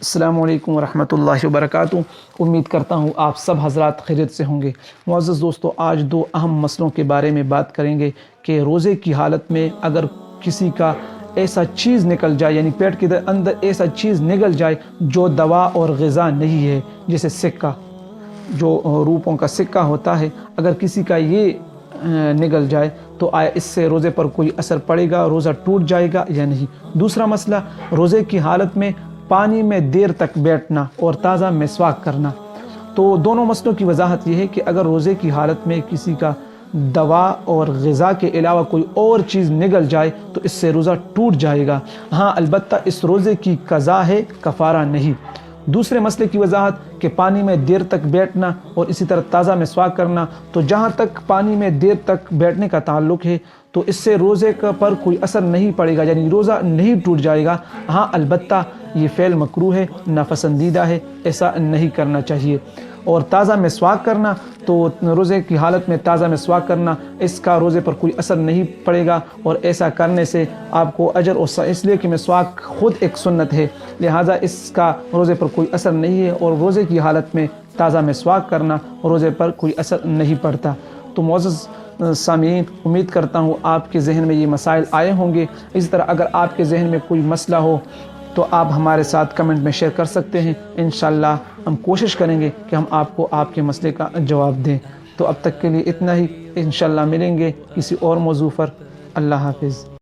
السلام علیکم ورحمۃ اللہ وبرکاتہ۔ امید کرتا ہوں آپ سب حضرات خیریت سے ہوں گے۔ معزز دوستو، آج دو اہم مسئلوں کے بارے میں بات کریں گے کہ روزے کی حالت میں اگر کسی کا ایسا چیز نکل جائے، یعنی پیٹ کے اندر ایسا چیز نکل جائے جو دوا اور غذا نہیں ہے، جیسے سکہ، جو روپوں کا سکہ ہوتا ہے، اگر کسی کا یہ نگل جائے تو آیا اس سے روزے پر کوئی اثر پڑے گا، روزہ ٹوٹ جائے گا یا نہیں۔ دوسرا مسئلہ، روزے کی حالت میں پانی میں دیر تک بیٹھنا اور تازہ مسواک کرنا۔ تو دونوں مسئلوں کی وضاحت یہ ہے کہ اگر روزے کی حالت میں کسی کا دوا اور غذا کے علاوہ کوئی اور چیز نگل جائے تو اس سے روزہ ٹوٹ جائے گا، ہاں البتہ اس روزے کی قضا ہے، کفارہ نہیں۔ دوسرے مسئلے کی وضاحت کہ پانی میں دیر تک بیٹھنا اور اسی طرح تازہ مسواک کرنا، تو جہاں تک پانی میں دیر تک بیٹھنے کا تعلق ہے تو اس سے روزے پر کوئی اثر نہیں پڑے گا، یعنی روزہ نہیں ٹوٹ جائے گا، ہاں البتہ یہ فعل مکروہ ہے، ناپسندیدہ ہے، ایسا نہیں کرنا چاہیے۔ اور تازہ مسواک کرنا، تو روزے کی حالت میں تازہ مسواک کرنا، اس کا روزے پر کوئی اثر نہیں پڑے گا، اور ایسا کرنے سے آپ کو اجر، اور اس لیے کہ مسواک خود ایک سنت ہے، لہٰذا اس کا روزے پر کوئی اثر نہیں ہے، اور روزے کی حالت میں تازہ مسواک کرنا روزے پر کوئی اثر نہیں پڑتا۔ تو معزز سامعین، امید کرتا ہوں آپ کے ذہن میں یہ مسائل آئے ہوں گے۔ اسی طرح اگر آپ کے ذہن میں کوئی مسئلہ ہو تو آپ ہمارے ساتھ کمنٹ میں شیئر کر سکتے ہیں، انشاءاللہ ہم کوشش کریں گے کہ ہم آپ کو آپ کے مسئلے کا جواب دیں۔ تو اب تک کے لیے اتنا ہی، انشاءاللہ ملیں گے کسی اور موضوع پر۔ اللہ حافظ۔